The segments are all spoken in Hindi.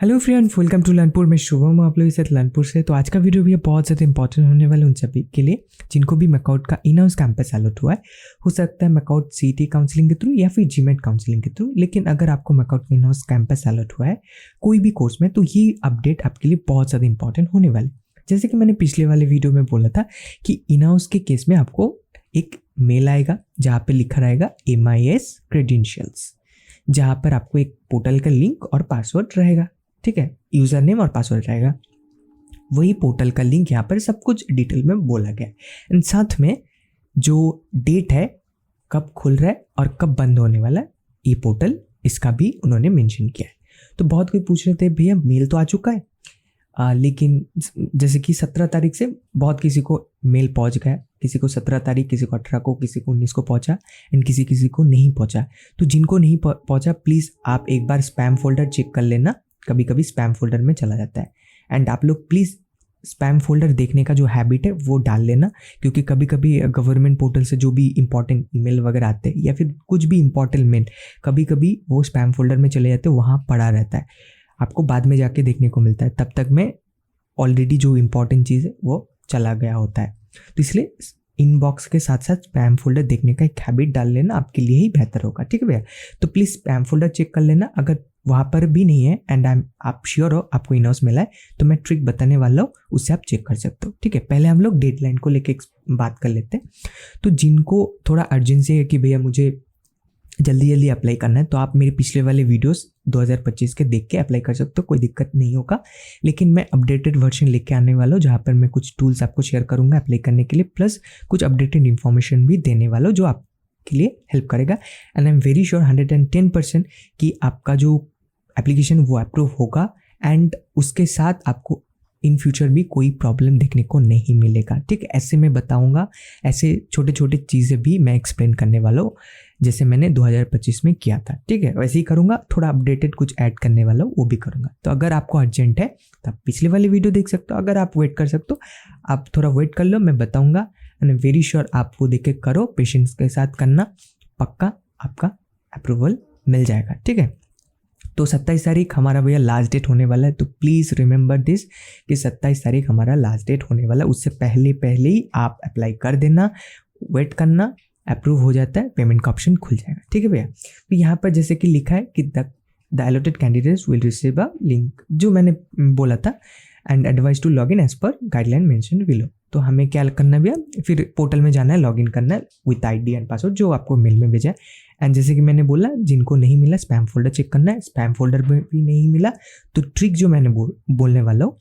Hello friend, welcome to Learnpur. मैं शुभम हूँ आप लोगों के साथ लर्नपुर से। तो आज का वीडियो भी बहुत ज़्यादा इंपॉर्टेंट होने वाला है उन सभी के लिए जिनको भी मैकआउट का इन हाउस कैंपस अलॉट हुआ है। हो सकता है मैकआउट सीईटी काउंसलिंग के थ्रू या फिर जीमेट काउंसलिंग के थ्रू, लेकिन अगर आपको MAKAUT in house campus allot हुआ है कोई भी कोर्स में, तो ये अपडेट आपके लिए बहुत ज़्यादा इंपॉर्टेंट होने वाले। जैसे कि मैंने पिछले वाले वीडियो में बोला था कि इन हाउस के केस में आपको एक मेल आएगा जहाँ पे लिखा रहेगा MIS क्रेडेंशियल्स, जहाँ पर आपको एक पोर्टल का लिंक और पासवर्ड रहेगा। ठीक है, यूज़र नेम और पासवर्ड रहेगा। वही पोर्टल का लिंक यहाँ पर सब कुछ डिटेल में बोला गया है। एंड साथ में जो डेट है, कब खुल रहा है और कब बंद होने वाला है ये पोर्टल, इसका भी उन्होंने मेंशन किया है। तो बहुत कोई पूछ रहे थे भैया मेल तो आ चुका है, लेकिन जैसे कि 17 तारीख से बहुत किसी को मेल पहुंच गया, किसी को 17 तारीख, किसी को 18 को, किसी को 19 को पहुंचा एंड किसी को नहीं पहुंचा। तो जिनको नहीं पहुंचा प्लीज़ आप एक बार स्पैम फोल्डर चेक कर लेना, कभी कभी स्पैम फोल्डर में चला जाता है। एंड आप लोग प्लीज़ स्पैम फोल्डर देखने का जो हैबिट है वो डाल लेना, क्योंकि कभी कभी गवर्नमेंट पोर्टल से जो भी इंपॉर्टेंट ईमेल वगैरह आते हैं या फिर कुछ भी इंपॉर्टेंट मेल कभी कभी वो स्पैम फोल्डर में चले जाते हैं, वहाँ पड़ा रहता है, आपको बाद में जाके देखने को मिलता है। तब तक में ऑलरेडी जो इंपॉर्टेंट चीज़ है वो चला गया होता है। तो इसलिए इनबॉक्स के साथ साथ स्पैम फोल्डर देखने का एक हैबिट डाल लेना, आपके लिए ही बेहतर होगा। ठीक है भैया, तो प्लीज़ स्पैम फोल्डर चेक कर लेना। अगर वहाँ पर भी नहीं है एंड आप श्योर हो आपको इन हाउस मिला है, तो मैं ट्रिक बताने वाला हूँ, उससे आप चेक कर सकते हो। ठीक है, पहले हम लोग डेडलाइन को लेके बात कर लेते हैं। तो जिनको थोड़ा अर्जेंसी है कि भैया मुझे जल्दी जल्दी अप्लाई करना है, तो आप मेरे पिछले वाले वीडियोस 2025 के देख के अप्लाई कर सकते हो, कोई दिक्कत नहीं होगा। लेकिन मैं अपडेटेड वर्जन लेके आने वाला हूँ जहाँ पर मैं कुछ टूल्स आपको शेयर करूँगा अप्लाई करने के लिए, प्लस कुछ अपडेटेड इन्फॉर्मेशन भी देने वाला हूँ जो आपके लिए हेल्प करेगा। And I am very sure 110% कि आपका जो एप्लीकेशन वो अप्रूव होगा एंड उसके साथ आपको इन फ्यूचर भी कोई प्रॉब्लम देखने को नहीं मिलेगा। ठीक है, ऐसे मैं बताऊंगा, ऐसे छोटे छोटे चीज़ें भी मैं एक्सप्लेन करने वाला हूँ जैसे मैंने 2025 में किया था। ठीक है, वैसे ही करूँगा, थोड़ा अपडेटेड कुछ ऐड करने वाला हूँ वो भी करूँगा। तो अगर आपको अर्जेंट है तो आप पिछले वाली वीडियो देख सकते हो, अगर आप वेट कर सकते हो आप थोड़ा वेट कर लो, मैं बताऊँगा। एंड वेरी श्योर आप वो देख के करो, पेशेंस के साथ करना, पक्का आपका अप्रूवल मिल जाएगा। ठीक है, तो 27 तारीख हमारा भैया लास्ट डेट होने वाला है। तो प्लीज़ रिमेंबर दिस कि 27 तारीख हमारा लास्ट डेट होने वाला है। उससे पहले ही आप अप्लाई कर देना, वेट करना, अप्रूव हो जाता है, पेमेंट का ऑप्शन खुल जाएगा। ठीक है भैया, तो यहाँ पर जैसे कि लिखा है कि the allotted candidates will receive a link, जो मैंने बोला था, and advise to log in as per guideline mention below. तो हमें क्या करना है भैया, फिर पोर्टल में जाना है, लॉगिन करना है विद ID एंड पासवर्ड जो आपको मेल में भेजा है। एंड जैसे कि मैंने बोला, जिनको नहीं मिला स्पैम फोल्डर चेक करना है, स्पैम फोल्डर में भी नहीं मिला तो ट्रिक जो मैंने बोलने वाला हूँ,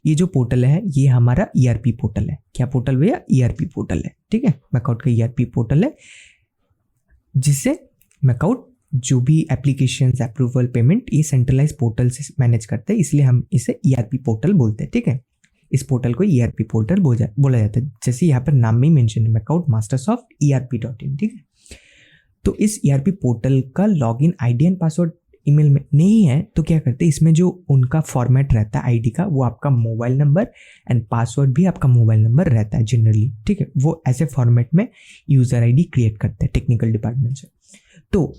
ये जो पोर्टल है ये हमारा ERP पोर्टल है। क्या पोर्टल भैया? ERP पोर्टल है। ठीक है, मैकआउट का ERP पोर्टल है जिससे मैकआउट जो भी एप्लीकेशंस, अप्रूवल, पेमेंट ये सेंट्रलाइज पोर्टल से मैनेज करते हैं, इसलिए हम इसे ERP पोर्टल बोलते हैं। ठीक है, इस पोर्टल को ERP पोर्टल बोला जाता है, जैसे यहाँ पर नाम में ही मेंशन है, मैकआउट मास्टरसॉफ्ट ERP.in। ठीक है, तो इस ERP पोर्टल का login ID and password email में नहीं है तो क्या करते हैं, इसमें जो उनका फॉर्मेट रहता है ID का, वो आपका मोबाइल नंबर एंड पासवर्ड भी आपका मोबाइल नंबर रहता है जनरली। ठीक है, वो ऐसे फॉर्मेट में यूज़र ID क्रिएट करते हैं टेक्निकल डिपार्टमेंट से। तो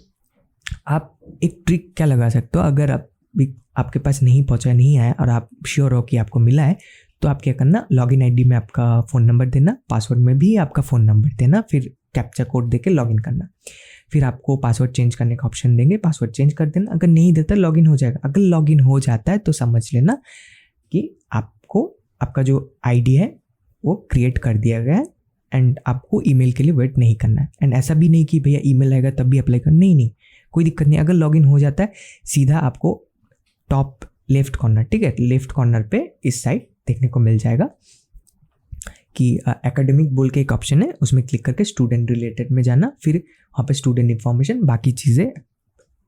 आप एक ट्रिक क्या लगा सकते हो, अगर आपके पास नहीं पहुंचा, नहीं आया और आप श्योर हो कि आपको मिला है, तो आप क्या करना, लॉगिन ID में आपका फ़ोन नंबर देना, पासवर्ड में भी आपका फ़ोन नंबर देना, फिर कैप्चा कोड देके लॉगिन करना। फिर आपको पासवर्ड चेंज करने का ऑप्शन देंगे, पासवर्ड चेंज कर देना। अगर नहीं देता लॉगिन हो जाएगा, अगर लॉगिन हो जाता है तो समझ लेना कि आपको आपका जो ID है वो क्रिएट कर दिया गया है एंड आपको ईमेल के लिए वेट नहीं करना है। एंड ऐसा भी नहीं कि भैया ईमेल आएगा तब भी अप्लाई करना, नहीं, कोई दिक्कत नहीं। अगर लॉगिन हो जाता है सीधा आपको टॉप लेफ्ट कॉर्नर, ठीक है, लेफ्ट कॉर्नर पे इस साइड देखने को मिल जाएगा कि एकेडमिक बोल के एक ऑप्शन है, उसमें क्लिक करके स्टूडेंट रिलेटेड में जाना, फिर वहाँ पे स्टूडेंट इन्फॉर्मेशन, बाकी चीज़ें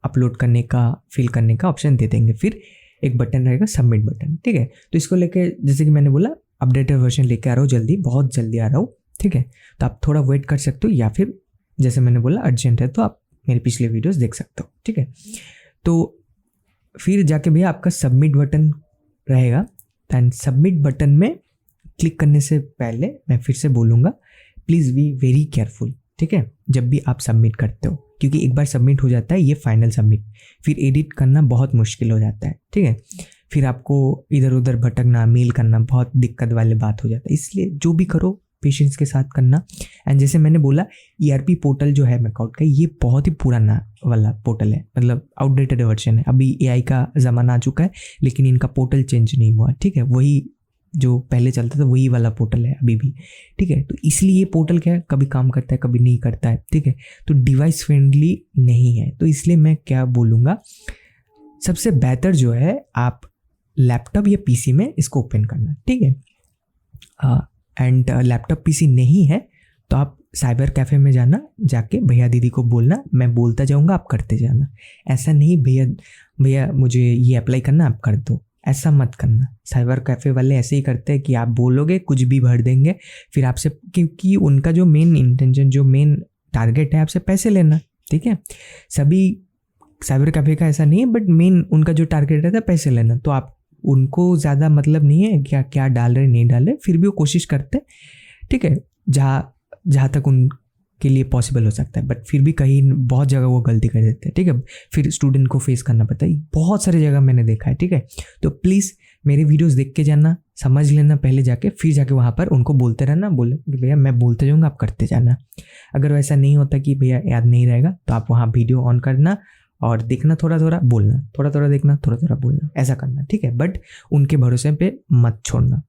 अपलोड करने का, फिल करने का ऑप्शन दे देंगे, फिर एक बटन रहेगा सबमिट बटन। ठीक है, तो इसको लेके जैसे कि मैंने बोला अपडेटेड वर्जन लेके आ रहा हूँ, जल्दी, बहुत जल्दी आ रहा हूँ। ठीक है, तो आप थोड़ा वेट कर सकते हो, या फिर जैसे मैंने बोला अर्जेंट है तो आप मेरे पिछले वीडियोज़ देख सकते हो। ठीक है, तो फिर जाके भैया आपका सबमिट बटन रहेगा, एंड सबमिट बटन में क्लिक करने से पहले मैं फिर से बोलूँगा, प्लीज़ बी वेरी केयरफुल। ठीक है, जब भी आप सबमिट करते हो, क्योंकि एक बार सबमिट हो जाता है ये फाइनल सबमिट, फिर एडिट करना बहुत मुश्किल हो जाता है। ठीक है, फिर आपको इधर उधर भटकना, मेल करना बहुत दिक्कत वाली बात हो जाता है। इसलिए जो भी करो पेशेंस के साथ करना। एंड जैसे मैंने बोला, ERP पोर्टल जो है मैकआउट का, ये बहुत ही पुराना वाला पोर्टल है, मतलब आउटडेटेड वर्जन है। अभी AI का ज़माना आ चुका है, लेकिन इनका पोर्टल चेंज नहीं हुआ, ठीक है। वही जो पहले चलता था वही वाला पोर्टल है अभी भी, ठीक है। तो इसलिए ये पोर्टल क्या है, कभी काम करता है कभी नहीं करता है, ठीक है। तो डिवाइस फ्रेंडली नहीं है। तो इसलिए मैं क्या बोलूँगा, सबसे बेहतर जो है आप लैपटॉप या PC में इसको ओपन करना, ठीक है। एंड लैपटॉप PC नहीं है तो आप साइबर कैफ़े में जाना, जाके भैया दीदी को बोलना, मैं बोलता जाऊँगा, आप करते जाना। ऐसा नहीं भैया मुझे ये अप्लाई करना, आप कर दो, ऐसा मत करना। साइबर कैफ़े वाले ऐसे ही करते हैं कि आप बोलोगे कुछ भी भर देंगे, फिर आपसे, क्योंकि उनका जो मेन इंटेंशन, जो मेन टारगेट है आपसे पैसे लेना, ठीक है। सभी साइबर कैफ़े का ऐसा नहीं है, बट मेन उनका जो टारगेट रहता है पैसे लेना। तो आप उनको ज़्यादा मतलब नहीं है क्या क्या डाल रहे नहीं डाल रहे, फिर भी वो कोशिश करते हैं, ठीक है, जहाँ तक उनके लिए पॉसिबल हो सकता है। बट फिर भी कहीं बहुत जगह वो गलती कर देते हैं, ठीक है। फिर स्टूडेंट को फेस करना पड़ता है, बहुत सारी जगह मैंने देखा है, ठीक है। तो प्लीज़ मेरे वीडियोस देख के जाना, समझ लेना पहले जाके, फिर जाके वहाँ पर उनको बोलते रहना, बोले कि भैया मैं बोलते जाऊँगा, आप करते जाना। अगर वैसा नहीं होता कि भैया याद नहीं रहेगा, तो आप वहाँ वीडियो ऑन करना और देखना, थोड़ा थोड़ा बोलना, थोड़ा थोड़ा देखना, थोड़ा थोड़ा बोलना, ऐसा करना, ठीक है। बट उनके भरोसे पे मत छोड़ना,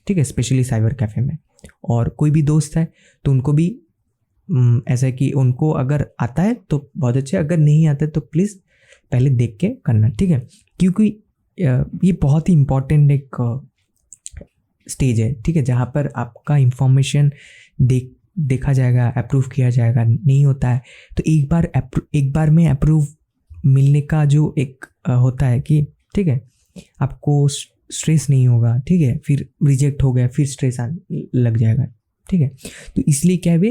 ठीक है, स्पेशली साइबर कैफ़े में। और कोई भी दोस्त है तो उनको भी ऐसा है कि उनको अगर आता है तो बहुत अच्छा, अगर नहीं आता है तो प्लीज़ पहले देख के करना, ठीक है। क्योंकि ये बहुत ही इम्पॉर्टेंट एक स्टेज है, ठीक है, जहाँ पर आपका इंफॉर्मेशन देखा जाएगा, अप्रूव किया जाएगा। नहीं होता है तो एक बार में अप्रूव मिलने का जो एक होता है कि, ठीक है, आपको स्ट्रेस नहीं होगा, ठीक है। फिर रिजेक्ट हो गया, फिर स्ट्रेस लग जाएगा, ठीक है। तो इसलिए क्या है,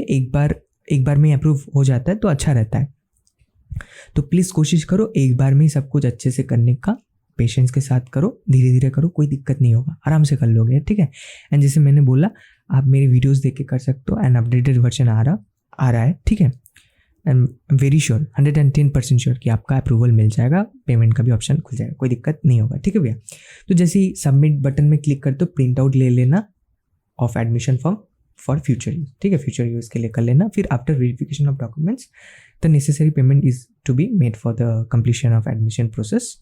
एक बार में अप्रूव हो जाता है तो अच्छा रहता है। तो प्लीज़ कोशिश करो एक बार में सब कुछ अच्छे से करने का, पेशेंस के साथ करो, धीरे धीरे करो, कोई दिक्कत नहीं होगा, आराम से कर लोगे, ठीक है। एंड जैसे मैंने बोला, आप मेरे वीडियोस देख के कर सकते हो। एंड अपडेटेड वर्जन आ रहा है, ठीक है। I am very sure, 110% sure कि आपका अप्रूवल मिल जाएगा, पेमेंट का भी ऑप्शन खुल जाएगा, कोई दिक्कत नहीं होगा, ठीक है भैया। तो जैसे ही सबमिट बटन में क्लिक करते हो, प्रिंट आउट ले लेना of admission form for future use, ठीक है, फ्यूचर यूज़ के लिए कर लेना। फिर after verification of documents the necessary payment is to be made for the completion of admission process.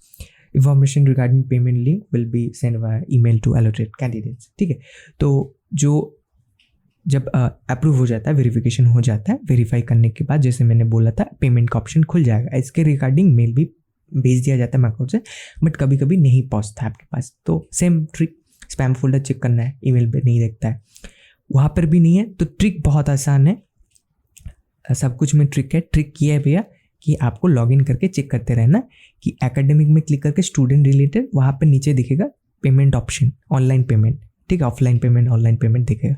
Information regarding payment link will be send via email to allotted candidates, ठीक है। तो जब अप्रूव हो जाता है, वेरिफिकेशन हो जाता है, वेरीफाई करने के बाद जैसे मैंने बोला था, पेमेंट का ऑप्शन खुल जाएगा। इसके रिगार्डिंग मेल भी भेज दिया जाता है मैकआउट से, बट कभी कभी नहीं पहुंचता आपके पास। तो same trick, spam folder check करना है, ईमेल पे नहीं देखता है, वहाँ पर भी नहीं है। तो ट्रिक बहुत आसान है, सब कुछ में ट्रिक है। ट्रिक ये है भैया कि आपको लॉगिन करके चेक करते रहना कि एकेडमिक में क्लिक करके स्टूडेंट रिलेटेड, वहाँ पर नीचे दिखेगा पेमेंट ऑप्शन, ऑनलाइन पेमेंट, ठीक है, ऑफलाइन पेमेंट, ऑनलाइन पेमेंट दिखेगा।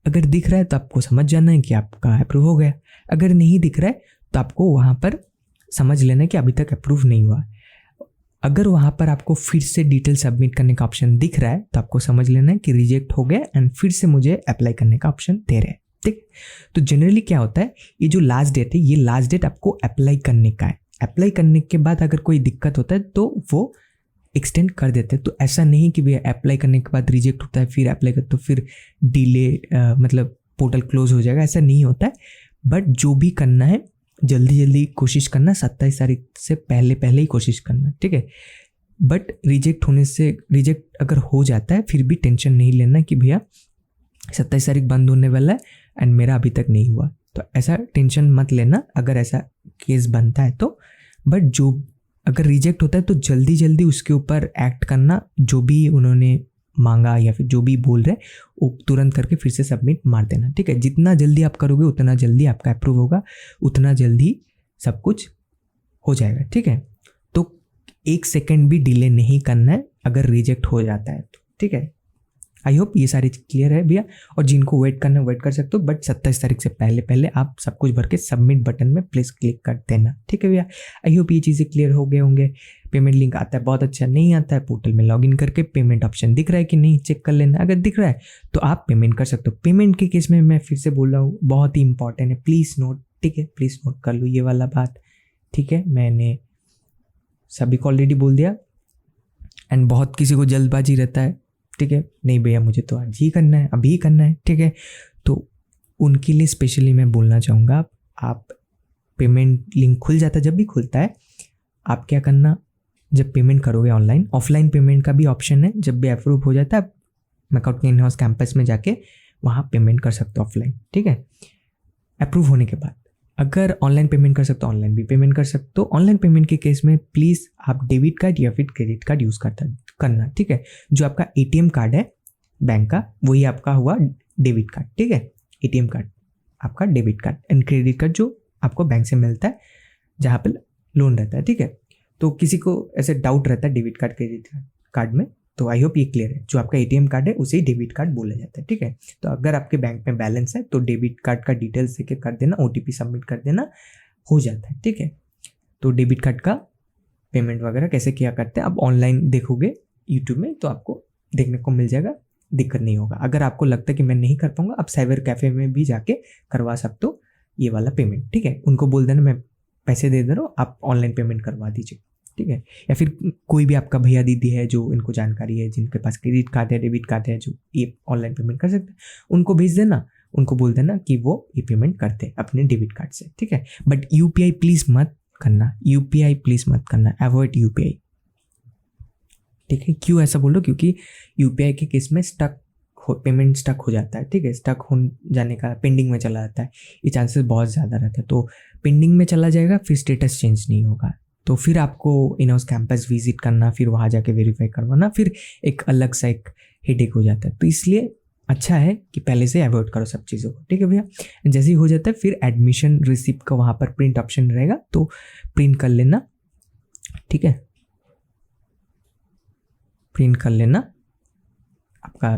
अगर दिख रहा है तो आपको समझ जाना है कि आपका अप्रूव हो गया। अगर नहीं दिख रहा है तो आपको वहाँ पर समझ लेना है कि अभी तक अप्रूव नहीं हुआ। अगर वहाँ पर आपको फिर से डिटेल सबमिट करने का ऑप्शन दिख रहा है तो आपको समझ लेना है कि रिजेक्ट हो गया एंड फिर से मुझे अप्लाई करने का ऑप्शन दे रहे हैं, ठीक। तो जनरली क्या होता है, ये जो लास्ट डेट है, ये लास्ट डेट आपको अप्लाई करने का है। अप्लाई करने के बाद अगर कोई दिक्कत होता है तो वो एक्सटेंड कर देते हैं। तो ऐसा नहीं कि भैया अप्लाई करने के बाद रिजेक्ट होता है, फिर अप्लाई कर तो फिर डिले, मतलब पोर्टल क्लोज हो जाएगा, ऐसा नहीं होता है। बट जो भी करना है जल्दी कोशिश करना, 27 तारीख से पहले ही कोशिश करना, ठीक है। बट रिजेक्ट अगर हो जाता है फिर भी टेंशन नहीं लेना कि भैया 27 तारीख बंद होने वाला है एंड मेरा अभी तक नहीं हुआ, तो ऐसा टेंशन मत लेना अगर ऐसा केस बनता है तो। बट अगर रिजेक्ट होता है तो जल्दी उसके ऊपर एक्ट करना, जो भी उन्होंने मांगा या फिर जो भी बोल रहे वो तुरंत करके फिर से सबमिट मार देना, ठीक है। जितना जल्दी आप करोगे उतना जल्दी आपका अप्रूव होगा, उतना जल्दी सब कुछ हो जाएगा, ठीक है। तो 1 सेकेंड भी डिले नहीं करना है अगर रिजेक्ट हो जाता है तो, ठीक है। आई होप ये सारी क्लियर है भैया। और जिनको वेट करना है वेट कर सकते हो, बट 27 तारीख से पहले आप सब कुछ भर के सबमिट बटन में प्लीज़ क्लिक कर देना, ठीक है भैया। आई होप ये चीज़ें क्लियर हो गए होंगे। पेमेंट लिंक आता है, बहुत अच्छा। नहीं आता है, पोर्टल में लॉगिन करके पेमेंट ऑप्शन दिख रहा है कि नहीं चेक कर लेना। अगर दिख रहा है तो आप पेमेंट कर सकते हो। पेमेंट के केस में मैं फिर से बोल रहा हूँ, बहुत ही इंपॉर्टेंट है, प्लीज़ नोट, ठीक है, प्लीज़ नोट कर लो ये वाला बात, ठीक है। मैंने सभी को ऑलरेडी बोल दिया। एंड बहुत किसी को जल्दबाजी रहता है, ठीक है, नहीं भैया मुझे तो आज ही करना है, अभी ही करना है, ठीक है। तो उनके लिए स्पेशली मैं बोलना चाहूँगा, आप पेमेंट लिंक खुल जाता है, जब भी खुलता है आप क्या करना, जब पेमेंट करोगे ऑनलाइन, ऑफलाइन पेमेंट का भी ऑप्शन है, जब भी अप्रूव हो जाता है आप मैकआउट के इन हाउस कैंपस में जाके वहाँ पेमेंट कर सकते हो ऑफलाइन, ठीक है, अप्रूव होने के बाद। अगर ऑनलाइन पेमेंट कर सकते हो ऑनलाइन भी पेमेंट कर सकते हो। ऑनलाइन पेमेंट के केस में प्लीज़ आप डेबिट कार्ड या फिर क्रेडिट कार्ड यूज़ करना, ठीक है। जो आपका एटीएम कार्ड है बैंक का, वही आपका हुआ डेबिट कार्ड, ठीक है। एटीएम कार्ड आपका debit card and credit card जो आपको बैंक से मिलता है जहाँ पे लोन रहता है, ठीक है। तो किसी को ऐसे डाउट रहता है डेबिट कार्ड क्रेडिट कार्ड में, तो आई होप ये क्लियर है। जो आपका एटीएम कार्ड है उसे ही डेबिट कार्ड बोला जाता है, ठीक है। तो अगर आपके बैंक में बैलेंस है तो डेबिट कार्ड का डिटेल्स देके कर देना, ओटीपी सबमिट कर देना, हो जाता है, ठीक है। तो डेबिट कार्ड का पेमेंट वगैरह कैसे किया करते हैं आप ऑनलाइन देखोगे यूट्यूब में तो आपको देखने को मिल जाएगा, दिक्कत नहीं होगा। अगर आपको लगता है कि मैं नहीं कर पाऊंगा, आप साइबर कैफ़े में भी जाके करवा सकते हो ये वाला पेमेंट, ठीक है। उनको बोल देना मैं पैसे दे दे रहा हूँ, आप ऑनलाइन पेमेंट करवा दीजिए, ठीक है। या फिर कोई भी आपका भैया दीदी है जो इनको जानकारी है, जिनके पास क्रेडिट कार्ड है, डेबिट कार्ड है, जो ये ऑनलाइन पेमेंट कर सकते हैं, उनको भेज देना, उनको बोल देना कि वो ये पेमेंट करते हैं अपने डेबिट कार्ड से, ठीक है। बट यूपीआई प्लीज़ मत करना, यूपीआई प्लीज़ मत करना, अवॉइड यूपीआई, ठीक है। क्यों ऐसा बोल रहा हूँ, क्योंकि यूपीआई के केस में पेमेंट स्टक हो जाता है, ठीक है। स्टक हो जाने का, पेंडिंग में चला जाता है, ये चांसेस बहुत ज़्यादा रहते हैं। तो पेंडिंग में चला जाएगा, फिर स्टेटस चेंज नहीं होगा, तो फिर आपको इन हाउस कैंपस विजिट करना, फिर वहाँ जाके वेरीफाई करवाना, फिर एक अलग सा एक हेडेक हो जाता है। तो इसलिए अच्छा है कि पहले से अवॉइड करो सब चीज़ों को, ठीक है भैया। जैसे ही हो जाता है फिर एडमिशन रिसिप्ट का वहाँ पर प्रिंट ऑप्शन रहेगा, तो प्रिंट कर लेना, ठीक है। प्रिंट कर लेना आपका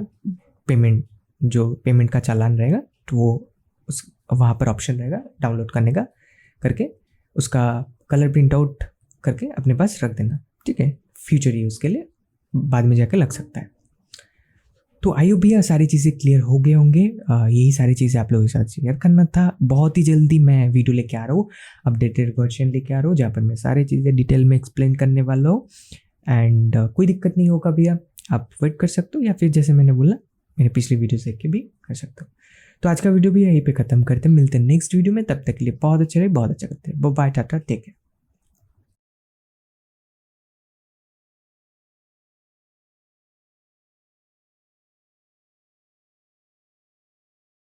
पेमेंट, जो पेमेंट का चालान रहेगा, तो वो उस वहाँ पर ऑप्शन रहेगा डाउनलोड करने का, करके उसका कलर प्रिंट आउट करके अपने पास रख देना, ठीक है। फ्यूचर यूज़ के लिए बाद में जाके लग सकता है। तो आई होप भैया सारी चीज़ें क्लियर हो गए होंगे। यही सारी चीज़ें आप लोगों के साथ शेयर करना था। बहुत ही जल्दी मैं वीडियो लेके आ रहा हूँ, अपडेटेड वर्जन लेके आ रहा हूँ, जहाँ पर मैं सारी चीज़ें डिटेल में एक्सप्लेन करने वाला हूँ। एंड कोई दिक्कत नहीं होगा भैया, आप वेट कर सकते हो, या फिर जैसे मैंने बोला मेरे पिछली वीडियो देख के भी कर सकते हो। तो आज का वीडियो भी यहीं पे ख़त्म करते हैं, मिलते हैं नेक्स्ट वीडियो में। तब तक के लिए बहुत अच्छा रहे, बहुत अच्छा करते हैं, बाय, टाटा, टेक केयर।